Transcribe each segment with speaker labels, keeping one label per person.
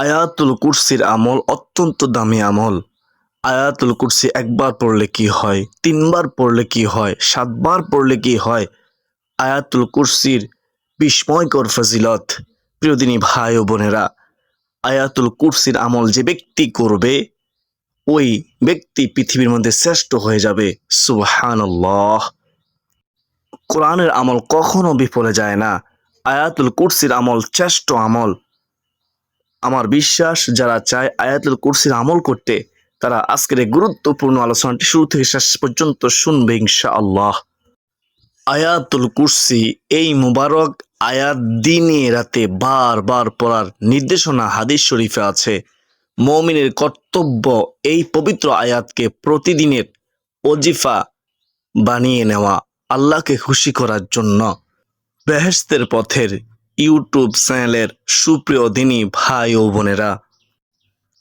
Speaker 1: আয়াতুল কুরসির আমল অত্যন্ত দামি আমল। আয়াতুল কুরসি একবার পড়লে কি হয়, তিনবার পড়লে কি হয়, 7 বার পড়লে কি হয়। আয়াতুল কুরসির বিস্ময়কর ফজিলত। প্রিয়দিনী ভাই ও বোনেরা, আয়াতুল কুরসির আমল যে ব্যক্তি করবে ওই ব্যক্তি পৃথিবীর মধ্যে শ্রেষ্ঠ হয়ে যাবে। সুবহানাল্লাহ। কোরআনের আমল কখনো বিফলে যায় না। আয়াতুল কুরসির আমল শ্রেষ্ঠ আমল। আমার বিশ্বাস যারা চায় আয়াতুল কুরসির আমল করতে, তারা আজকের এই গুরুত্বপূর্ণ আলোচনাটি শুরু থেকে শেষ পর্যন্ত শুনবে ইনশাআল্লাহ। আয়াতুল কুরসি এই মুবারক আয়াত দিনে রাতে বারবার পড়ার নির্দেশনা হাদিস শরীফে আছে। মুমিনের কর্তব্য এই পবিত্র আয়াতকে প্রতিদিনের ওজিফা বানিয়ে নেওয়া, আল্লাহকে খুশি করার জন্য। বেহেশতের পথের ইউটিউব চ্যানেলের সুপ্রিয় দিনী ভাই ও বোনেরা,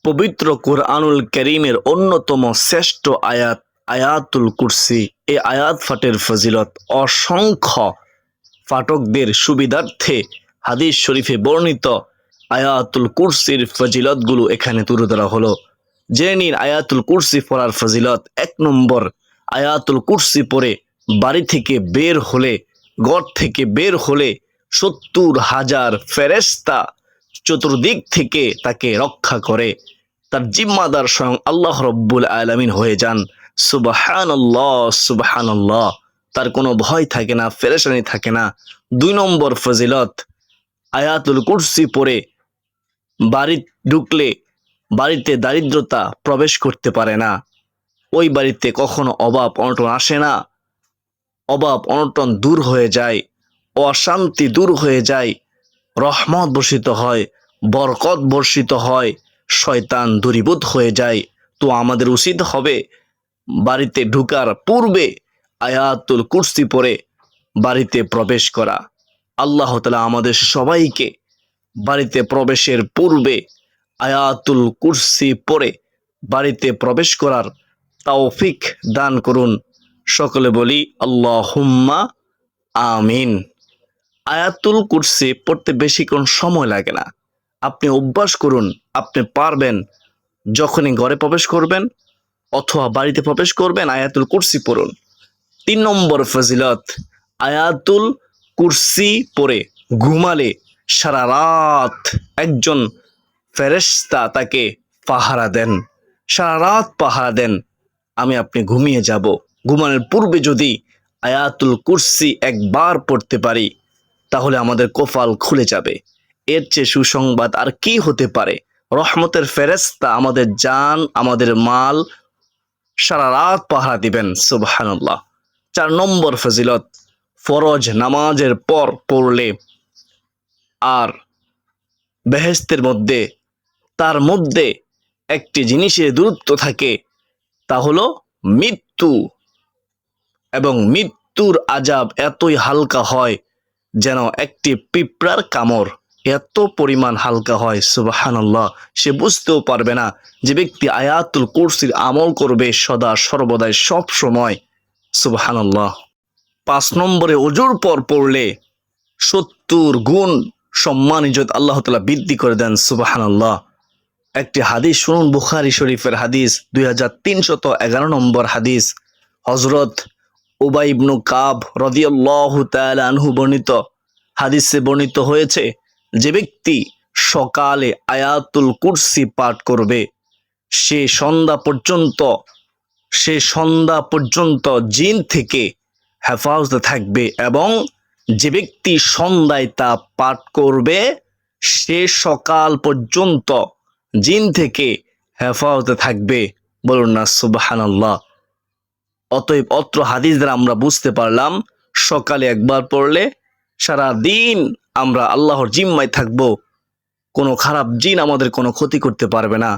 Speaker 1: পবিত্র কুরআনুল কারীমের অন্যতম শ্রেষ্ঠ আয়াত আয়াতুল কুরসি। এই আয়াত ফাটের ফজিলত অসংখ্য পাঠকদের সুবিধার্থে হাদিস শরীফে বর্ণিত আয়াতুল কুরসির ফজিলতগুলো এখানে তুলে ধরা হলো। জেনে নিন আয়াতুল কুরসি পড়ার ফজিলত। 1 নম্বর, আয়াতুল কুরসি পড়ে বাড়ি থেকে বের হলে, ঘর থেকে বের হলে 70,000 ফেরেশতা চতুর্দিক থেকে তাকে রক্ষা করে। তার জিম্মাদার স্বয়ং আল্লাহ রব্বুল আলামিন হয়ে যান। সুবহানাল্লাহ, সুবহানাল্লাহ। তার কোনো ভয় থাকে না, পেরেশানি থাকে না। 2 নম্বর ফজিলত, আয়াতুল কুরসি পড়ে বাড়ি ঢুকলে বাড়িতে দারিদ্রতা প্রবেশ করতে পারে না। ওই বাড়িতে কখনো অভাব অনটন আসে না। অভাব অনটন দূর হয়ে যায়, অশান্তি দূর হয়ে যায়, রহমত বর্ষিত হয়, বরকত বর্ষিত হয়, শয়তান দূরীভূত হয়ে যায়। তো আমাদের উচিত হবে বাড়িতে ঢুকার পূর্বে আয়াতুল কুরসি পড়ে বাড়িতে প্রবেশ করা। আল্লাহ তাআলা আমাদের সবাইকে বাড়িতে প্রবেশের পূর্বে আয়াতুল কুরসি পড়ে বাড়িতে প্রবেশ করার তৌফিক দান করুন। সকলে বলি আল্লাহুম্মা আমিন। আয়াতুল কুরসি পড়তে বেশিক্ষণ সময় লাগে না। আপনি অভ্যাস করুন, আপনি পারবেন। যখনই ঘরে প্রবেশ করবেন অথবা বাড়িতে প্রবেশ করবেন আয়াতুল কুরসি পড়ুন। 3 নম্বর ফজিলত, আয়াতুল কুরসি পড়ে ঘুমালে সারা রাত একজন ফেরেশতা তাকে পাহারা দেন, সারা রাত পাহারা দেন। আমি আপনি ঘুমিয়ে যাব, ঘুমানোর পূর্বে যদি আয়াতুল কুরসি একবার পড়তে পারি তাহলে আমাদের কপাল খুলে যাবে। এর চেয়ে সুসংবাদ আর কি হতে পারে। রহমতের ফেরেশতা আমাদের জান, আমাদের মাল সারা রাত পাহারা দিবেন। সুবহানাল্লাহ। 4 নম্বর ফজিলত, ফরজ নামাজের পর পড়লে আর বেহেশতের মধ্যে তার মধ্যে একটি জিনিসের দূরত্ব থাকে, তা হলো মৃত্যু। এবং মৃত্যুর আযাব এতই হালকা হয় যেন একটি পিঁপড়ার কামড়, এত পরিমাণ হালকা হয়। সুবহানাল্লাহ। সে বুঝতেও পারবে না যে ব্যক্তি আয়াতুল কুরসির আমল করবে সদা সর্বদাই সব সময়। সুবহানাল্লাহ। 5 নম্বরে ওযুর পর পড়লে 70 গুণ সম্মান ইজ্জত আল্লাহ তাআলা বৃদ্ধি করে দেন। সুবহানাল্লাহ। একটি হাদিস শুনুন, বুখারী শরীফের হাদিস, 2311 নম্বর হাদিস। হযরত উবাই ইবনে কাব রাদিয়াল্লাহু তাআলা আনহু বর্ণিত হাদিসে বর্ণিত হয়েছে, যে ব্যক্তি সকালে আয়াতুল কুরসি পাঠ করবে সে সন্ধ্যা পর্যন্ত জিন থেকে হেফাজতে থাকবে, এবং যে ব্যক্তি সন্ধ্যায় তা পাঠ করবে সে সকাল পর্যন্ত জিন থেকে হেফাজতে থাকবে। বলুন না সুবহানাল্লাহ। অতএব অত্র হাদিস দ্বারা আমরা বুঝতে পারলাম সকালে একবার পড়লে সারা দিন আমরা আল্লাহর জিম্মায় থাকব। কোনো খারাপ জিন আমাদের কোনো ক্ষতি করতে পারবে না,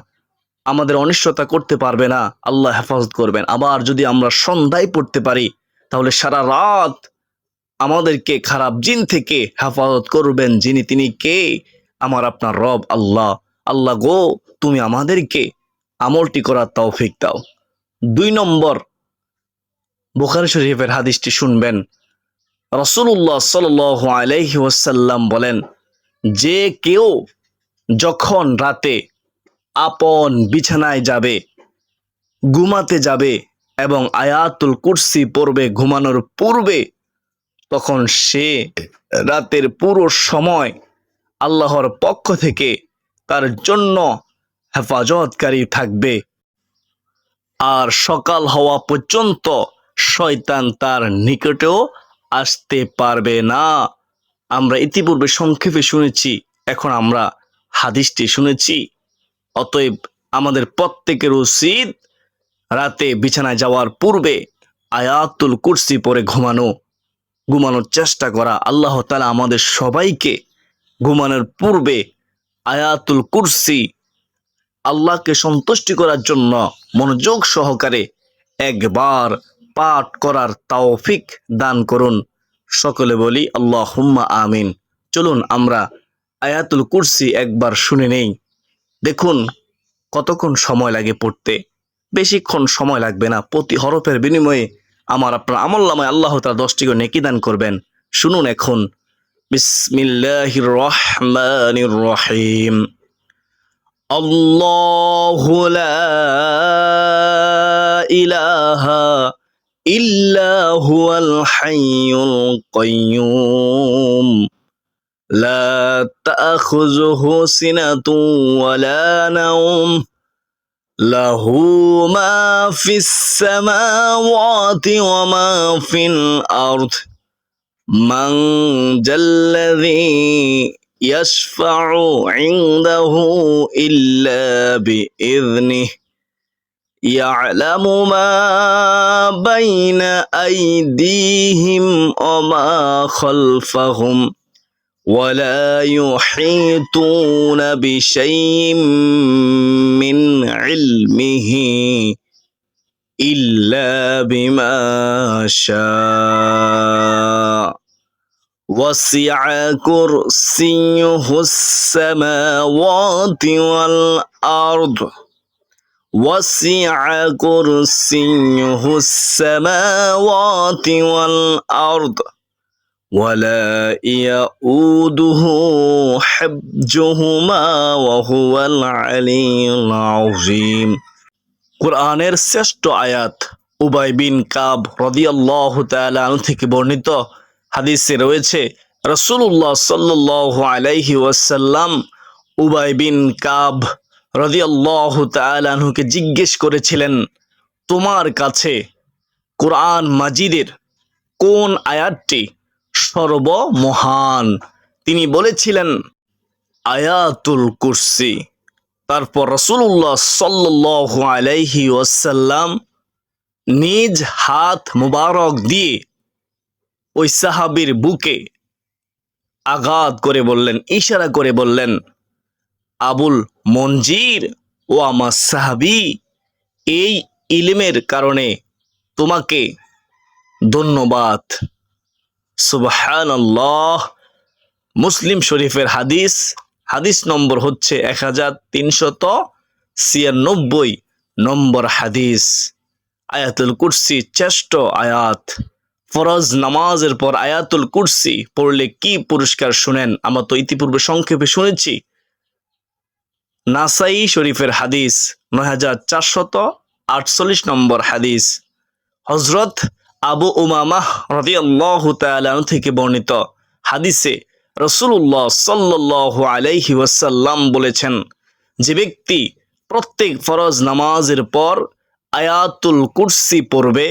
Speaker 1: আমাদের অনিষ্টতা করতে পারবে না, আল্লাহ হেফাজত করবেন। আবার যদি আমরা সন্ধ্যায় পড়তে পারি তাহলে সারা রাত আমাদেরকে খারাপ জিন থেকে হেফাজত করবেন। যিনি তিনি কে? আমার আপনার রব আল্লাহ। আল্লাহ গো, তুমি আমাদেরকে আমলটি করার তৌফিক দাও। 2 নম্বর, বুখারী শরীফের হাদিসটি শুনবেন। রাসূলুল্লাহ সাল্লাল্লাহু আলাইহি ওয়াসাল্লাম বলেন, যে কেউ যখন রাতে আপন বিছানায় যাবে, ঘুমাতে যাবে এবং আয়াতুল কুরসি পড়বে ঘুমানোর পূর্বে, তখন সে রাতের পুরো সময় আল্লাহর পক্ষ থেকে তার জন্য হেফাজতকারী থাকবে। আর সকাল হওয়া পর্যন্ত শয়তান তার নিকটেও আসতে পারবে না। আমরা ইতিপূর্বে সংক্ষেপে শুনেছি, এখন আমরা হাদিসটি শুনেছি। অতএব আমাদের প্রত্যেকের উচিত রাতে বিছানায় যাওয়ার পূর্বে আয়াতুল কুরসি পড়ে ঘুমানোর চেষ্টা করা। আল্লাহ তাআলা আমাদের সবাইকে ঘুমানোর পূর্বে আয়াতুল কুরসি আল্লাহকে সন্তুষ্টি করার জন্য মনোযোগ সহকারে একবার পাঠ করার তৌফিক দান করুন। সকলে বলি আল্লাহুম্মা আমিন। চলুন আমরা আয়াতুল কুরসি একবার শুনে নেই। দেখুন কতক্ষণ সময় লাগে পড়তে, বেশিক্ষণ সময় লাগবে না। প্রতি হরফের বিনিময়ে আপনার আমলনামায় আল্লাহ তাআলা 10টি করে নেকি দান করবেন। শুনুন এখন। বিসমিল্লাহির রহমানির রহিম। আল্লাহু লা ইলাহা ইল্লা হুয়াল হাইয়ুল কাইয়্যুম লা তাখুযুহু সিনাতুন ওয়ালা নাওম লাহু মা ফিস সামাওয়াতি ওয়া মা ফিল আরদ মান জাল্লাযী ইয়াশফা'ু 'ইনদাহু ইল্লা বিইذনিহি ইয়া'লামু মা বাইনা আইদিহিম ওয়া মা খালফাহুম ولا يحيطون بشيء من علمه إلا بما شاء وسع كرسيه السماوات والأرض وسع كرسيه السماوات والأرض ولا يؤوده حفظهما وهو العلي العظيم। কুরআনের শ্রেষ্ঠ আয়াত। উবাই বিন কাব রাদিয়াল্লাহু তাআলা আনহু থেকে বর্ণিত হাদিসে রয়েছে, রাসূলুল্লাহ সাল্লাল্লাহু আলাইহি ওয়াসাল্লাম উবাই বিন কাব রাদিয়াল্লাহু তাআলা আনহুকে জিজ্ঞেস করেছিলেন, তোমার কাছে কুরআন মাজিদের কোন আয়াতটি সর্বমহান? তিনি বলেছিলেন আয়াতুল কুরসি। তারপর রাসূলুল্লাহ সাল্লাল্লাহু আলাইহি ওয়াসাল্লাম নিজ হাত মুবারক দিয়ে ওই সাহাবীর বুকে আঘাত করে বললেন, ইশারা করে বললেন, আবুল মনজির ও আমার সাহাবী, এই ইলমের কারণে তোমাকে ধন্যবাদ। সুবহানাল্লাহ। মুসলিম শরীফের হাদিস, হাদিস নম্বর হচ্ছে 1396 নম্বর হাদিস। আয়াতুল কুরসি শ্রেষ্ঠ আয়াত। ফরজ নামাজের পর আয়াতুল কুরসি পড়লে কি পুরস্কার শুনেন? আমরা তো ইতিপূর্বে সংক্ষেপে শুনেছি। নাসাই শরীফের হাদিস 9448 নম্বর হাদিস। হযরত আবু উমামাহ রাদিয়াল্লাহু তাআলা আনহু থেকে বর্ণিত হাদিসে রাসূলুল্লাহ সাল্লাল্লাহু আলাইহি ওয়াসাল্লাম বলেছেন, যে ব্যক্তি প্রত্যেক ফরজ নামাজের পর আয়াতুল কুরসি পড়বে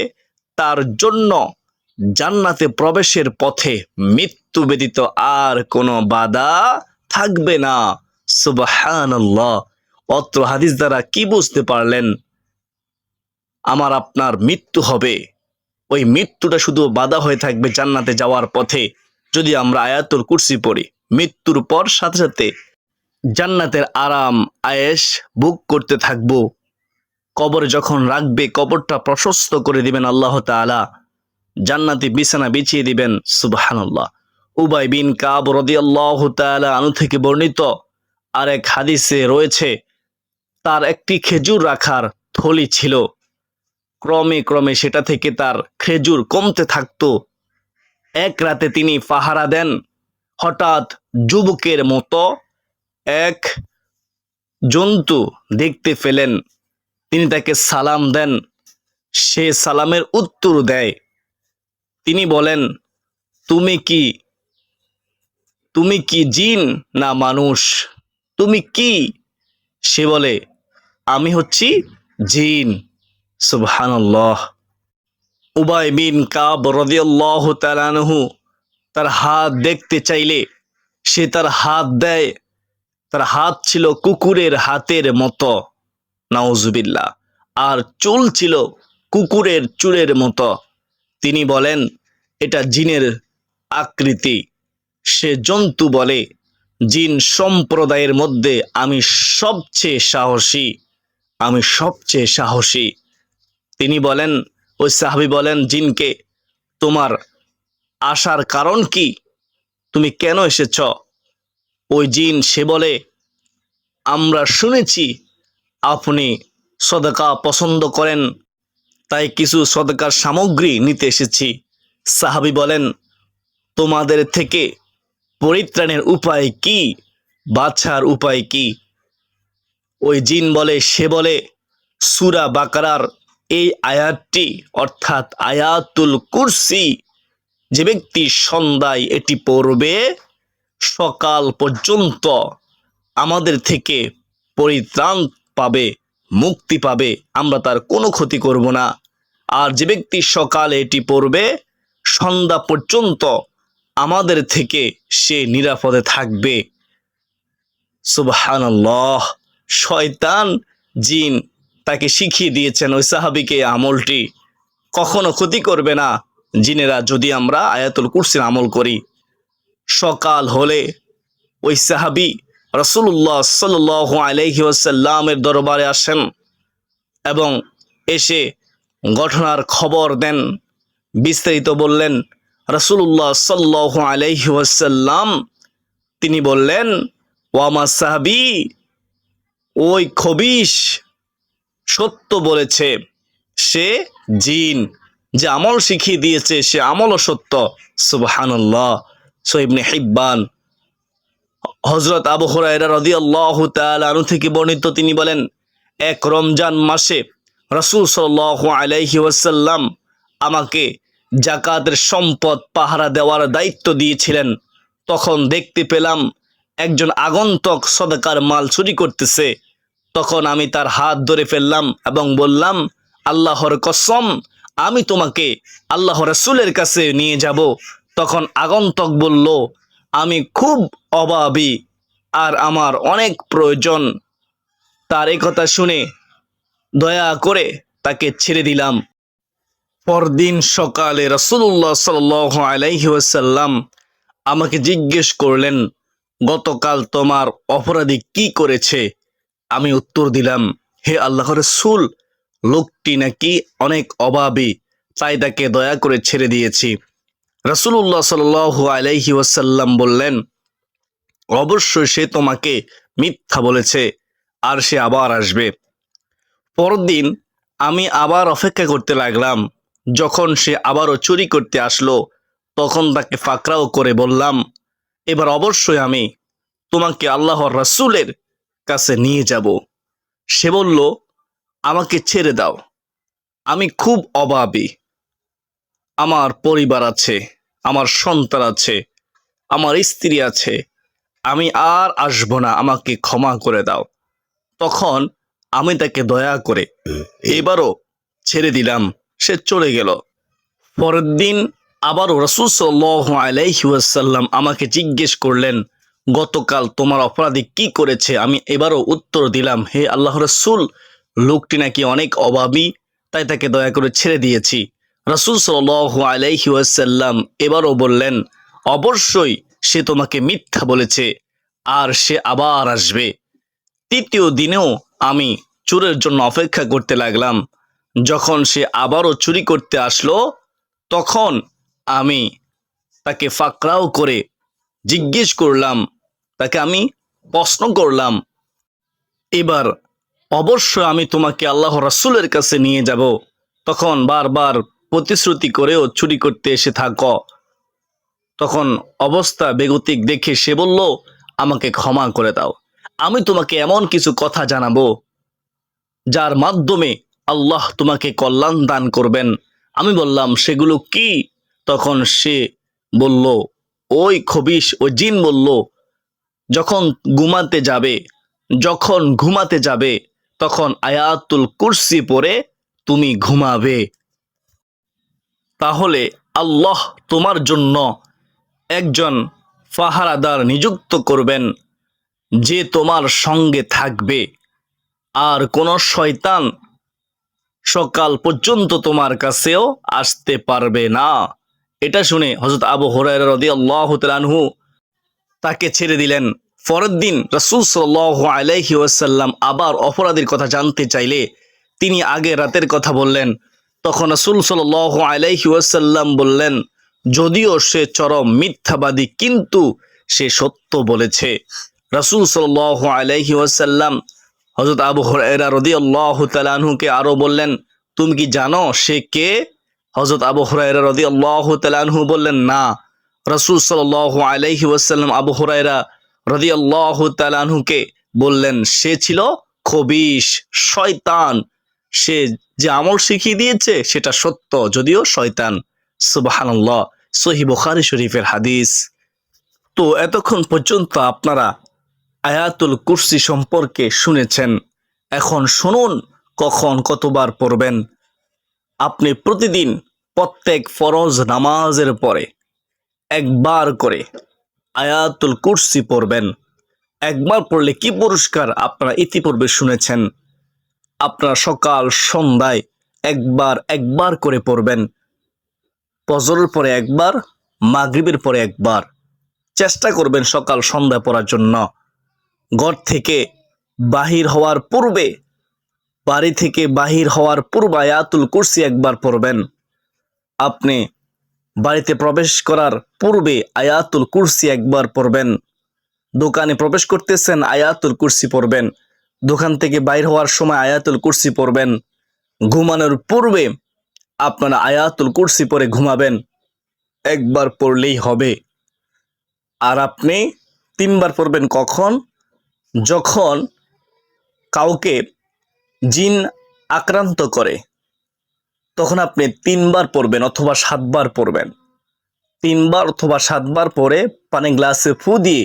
Speaker 1: তার জন্য জান্নাতে প্রবেশের পথে মৃত্যু ব্যতীত আর কোনো বাধা থাকবে না। সুবহানাল্লাহ। অত্র হাদিস দ্বারা কি বুঝতে পারলেন? আমার আপনার মৃত্যু হবে, ওই মৃত্যুটা শুধু বাধা হয়ে থাকবে জান্নাতে যাওয়ার পথে যদি আমরা আয়াতুল কুরসি পড়ি। মৃত্যুর পর সাথে সাথে জান্নাতের আরাম আয়েশ বুক করতে থাকবো। কবরে যখন রাখবে কবরটা প্রশস্ত করে দিবেন আল্লাহ তাআলা, জান্নাতি বিছানা বিছিয়ে দিবেন। সুবহানাল্লাহ। উবাই বিন কাব রাদিয়াল্লাহু তাআলা আনহু থেকে বর্ণিত আরেক হাদিসে রয়েছে, তার একটি খেজুর রাখার থলি ছিল। ক্রমে ক্রমে সেটা থেকে তার খেজুর কমতে থাকতো। এক রাতে তিনি পাহারা দেন, হঠাৎ যুবকের মতো এক জন্তু দেখতে পেলেন, তিনি তাকে সালাম দেন, সে সালামের উত্তর দেয়। তিনি বলেন, তুমি কি তুমি কি জিন না মানুষ? তুমি কি? সে বলে, আমি হচ্ছি জিন। সুবহানাল্লাহ। উবাই বিন কাব রাদিয়াল্লাহু তাআলা আনহু তার হাত দেখতে চাইলে সে তার হাত দেয়, তার হাত ছিল কুকুরের হাতের মতো, নাউজুবিল্লাহ, আর চুল ছিল কুকুরের চুলের মতো। তিনি বলেন, এটা জিনের আকৃতি। সে জন্তু বলে, জিন সম্প্রদায়ের মধ্যে আমি সবচেয়ে সাহসী, আমি সবচেয়ে সাহসী। তিনি বলেন, ওই সাহাবী বলেন জিনকে, তোমার আসার কারণ কি? তুমি কেন এসেছ? ওই জিন সে বলে, আমরা শুনেছি আপনি সদকা পছন্দ করেন, তাই কিছু সদকার সামগ্রী নিতে এসেছি। সাহাবী বলেন, তোমাদের থেকে পরিত্রাণের উপায় কি? বাছার উপায় কি? ওই জিন বলে, সে বলে, সূরা বাকারার এই আয়াতটি, অর্থাৎ আয়াতুল কুরসি, যে ব্যক্তি সন্ধ্যায় এটি পড়বে সকাল পর্যন্ত আমাদের থেকে পরিত্রাণ পাবে, মুক্তি পাবে, আমরা তার কোনো ক্ষতি করব না। আর যে ব্যক্তি সকালে এটি পড়বে সন্ধ্যা পর্যন্ত আমাদের থেকে সে নিরাপদে থাকবে। সুবহানাল্লাহ। শয়তান জিন তাকে শিখিয়ে দিয়েছেন ওই সাহাবীকে আমলটি, কখনো ক্ষতি করবে না জিনেরা যদি আমরা আয়াতুল কুরসির আমল করি। সকাল হলে ওই সাহাবী রাসূলুল্লাহ সাল্লাল্লাহু আলাইহি ওয়াসাল্লামের দরবারে আসেন এবং এসে ঘটনার খবর দেন, বিস্তারিত বললেন। রাসূলুল্লাহ সাল্লাল্লাহু আলাইহি ওয়াসাল্লাম তিনি বললেন, ও আমার সাহাবী, ওই খবিশ সত্য বলেছে, সে জিন, যে আমল শিখিয়ে দিয়েছে সে আমলও সত্য। সুবহানাল্লাহ। সহিহ ইবনে হিব্বান। হযরত আবু হুরায়রা রাদিয়াল্লাহু তাআলা আনহু থেকে বর্ণিত, তিনি বলেন, এক রমজান মাসে রাসূল সাল্লাল্লাহু আলাইহি ওয়াসাল্লাম আমাকে যাকাতের সম্পদ পাহারা দেওয়ার দায়িত্ব দিয়েছিলেন। তখন দেখতে পেলাম একজন আগন্তুক সদকার মাল চুরি করতেছে। তখন আমি তার হাত ধরে ফেললাম এবং বললাম, আল্লাহর কসম, আমি তোমাকে আল্লাহ রাসূলের কাছে নিয়ে যাব। তখন আগন্তুক বলল, আমি খুব অভাবী আর আমার অনেক প্রয়োজন। তার এই কথা শুনে দয়া করে তাকে ছেড়ে দিলাম। পরদিন সকালে রাসূলুল্লাহ সাল্লাল্লাহু আলাইহি ওয়াসাল্লাম আমাকে জিজ্ঞেস করলেন, গতকাল তোমার অপরাধী কি করেছে? আমি উত্তর দিলাম, হে আল্লাহর রাসূল, লোকটি নাকি অনেক অভাবী, তাই তাকে দয়া করে ছেড়ে দিয়েছি। রাসূলুল্লাহ সাল্লাল্লাহু আলাইহি ওয়াসাল্লাম বললেন, অবশ্যই সে তোমাকে মিথ্যা বলেছে আর সে আবার আসবে। পরদিন আমি আবার অপেক্ষা করতে লাগলাম। যখন সে আবারও চুরি করতে আসলো তখন তাকে ফাকরাও করে বললাম, এবার অবশ্যই আমি তোমাকে আল্লাহর রাসূলের কাছে নিয়ে যাব। সে বলল, আমাকে ছেড়ে দাও, আমি খুব অভাবী, আমার পরিবার আছে, আমার সন্তান আছে, আমার স্ত্রী আছে, আমি আর আসবো না, আমাকে ক্ষমা করে দাও। তখন আমি তাকে দয়া করে এবারও ছেড়ে দিলাম, সে চলে গেল। পরের দিন আবারও রাসূল সাল্লাল্লাহু আলাইহি ওয়াসাল্লাম আমাকে জিজ্ঞেস করলেন, গতকাল তোমার অপরাধী কি করেছে? আমি এবারও উত্তর দিলাম, হে আল্লাহর রাসূল, লোকটি নাকি অনেক অভাবী, তাই তাকে দয়া করে ছেড়ে দিয়েছি। রাসূল সাল্লাল্লাহু আলাইহি ওয়াসাল্লাম এবারও বললেন, অবশ্যই সে তোমাকে মিথ্যা বলেছে আর সে আবার আসবে। তৃতীয় দিনেও আমি চোরের জন্য অপেক্ষা করতে লাগলাম। যখন সে আবারও চুরি করতে আসলো তখন আমি তাকে ফাকরাও করে জিজ্ঞেস করলাম, তাকে আমি প্রশ্ন করলাম, এবার অবশ্যই আমি তোমাকে আল্লাহ রাসূলের কাছে নিয়ে যাব। তখন বারবার প্রতিশ্রুতি করেও চুরি করতে এসে থাকো। তখন অবস্থা বেগতিক দেখে সে বলল, আমাকে ক্ষমা করে দাও। আমি তোমাকে এমন কিছু কথা জানাবো যার মাধ্যমে আল্লাহ তোমাকে কল্যাণ দান করবেন। আমি বললাম, সেগুলো কি? তখন সে বলল, ওই খবিশ ও জিন বলল, যখন ঘুমাতে যাবে তখন আয়াতুল কুরসি পড়ে তুমি ঘুমাবে। তাহলে আল্লাহ তোমার জন্য একজন পাহারাদার নিযুক্ত করবেন, যে তোমার সঙ্গে থাকবে, আর কোন শয়তান সকাল পর্যন্ত তোমার কাছেও আসতে পারবে না। এটা শুনে হযরত আবু হুরায়রা রাদিয়াল্লাহু তাআলা আনহু তাকে ছেড়ে দিলেন। পরের দিন রাসূল সাল্লাল্লাহু আলাইহি ওয়াসাল্লাম আবার অপরাধীর কথা জানতে চাইলে তিনি আগে রাতের কথা বললেন। তখন রাসূল সাল্লাল্লাহু আলাইহি ওয়াসাল্লাম বললেন, যদিও সে চরম মিথ্যাবাদী কিন্তু সে সত্য বলেছে। রাসূল সাল্লাল্লাহু আলাইহি ওয়াসাল্লাম হযরত আবু হুরায়রা রাদিয়াল্লাহু তাআলা আনহুকে আরো বললেন, তুমি কি জানো সে কে? হযরত আবু হুরায়রা রাদিয়াল্লাহু তাআলা আনহু বললেন, না। রাসূল সাল্লাল্লাহু আলাইহি ওয়াসাল্লাম আবু হুরায়রা রাদিয়াল্লাহু তাআলা আনহুকে বললেন, সে ছিল খবিশ, শয়তান। সে যে আমল শিখিয়ে দিয়েছে সেটা সত্য, যদিও শয়তান। সুবহানাল্লাহ, সহিহ বুখারী শরীফের হাদিস। তো এতক্ষণ পর্যন্ত আপনারা আয়াতুল কুরসি সম্পর্কে শুনেছেন। এখন শুনুন কখন কতবার পড়বেন। আপনি প্রতিদিন প্রত্যেক ফরজ নামাজের পরে একবার করে আয়াতুল কুরসি পড়বেন। একবার পড়লে কি পুরস্কার আপনারা ইতিপূর্বে শুনেছেন। আপনারা সকাল সন্ধ্যায় একবার করে পড়বেন। ফজরের পরে একবার, মাগরিবের পরে একবার। চেষ্টা করবেন সকাল সন্ধ্যা পড়ার জন্য। ঘর থেকে বাহির হওয়ার পূর্বে, বাড়ি থেকে বাহির হওয়ার পূর্বে আয়াতুল কুরসি একবার পড়বেন। আপনি বাড়িতে প্রবেশ করার পূর্বে আয়াতুল কুরসি একবার পড়বেন। দোকানে প্রবেশ করতেছেন, আয়াতুল কুরসি পড়বেন। দোকান থেকে বাইর হওয়ার সময় আয়াতুল কুরসি পড়বেন। ঘুমানোর পূর্বে আপনারা আয়াতুল কুরসি পড়ে ঘুমাবেন। একবার পড়লেই হবে। আর আপনি 3 বার পড়বেন কখন? যখন কাউকে জিন আক্রান্ত করে তখন আপনি 3 বার পড়বেন অথবা 7 বার পড়বেন। 3 বার অথবা 7 বার পরে পানি গ্লাসে ফু দিয়ে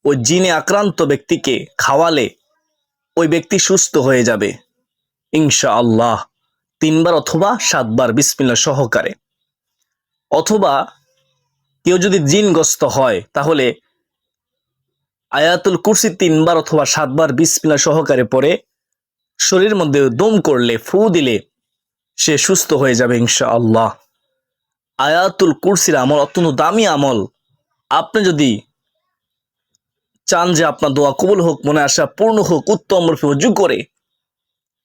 Speaker 1: ওই জিনে আক্রান্ত ব্যক্তিকে খাওয়ালে ওই ব্যক্তি সুস্থ হয়ে যাবে ইনশাআল্লাহ। 3 বার অথবা 7 বার বিসমিল্লাহ সহকারে। অথবা কেউ যদি জিনগ্রস্ত হয় তাহলে আয়াতুল কুরসি 3 বার অথবা 7 বার বিসমিল্লাহ সহকারে পড়ে শরীরের মধ্যে দম করলে, ফু দিলে সে সুস্থ হয়ে যাবে ইনশাআল্লাহ। আয়াতুল কুরসির আমল অত্যন্ত দামি আমল। আপনি যদি চান যে আপনার দোয়া কবুল হোক, মনে আশা পূর্ণ হোক, উত্তম রূপে ওযু করে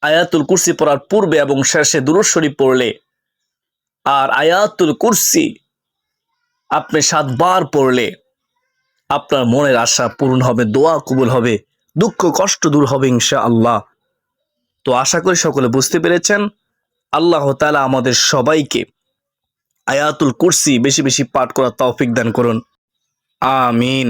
Speaker 1: আয়াতুল কুরসি পড়ার পূর্বে এবং শেষে দুরূদ শরীফ পড়লে, আর আয়াতুল কুরসি আপনি 7 বার পড়লে আপনার মনের আশা পূরণ হবে, দোয়া কবুল হবে, দুঃখ কষ্ট দূর হবে ইনশাআল্লাহ। তো আশা করি সকলে বুঝতে পেরেছেন। আল্লাহ তাআলা আমাদের সবাইকে আয়াতুল কুরসি বেশি বেশি পাঠ করার তৌফিক দান করুন। আমিন।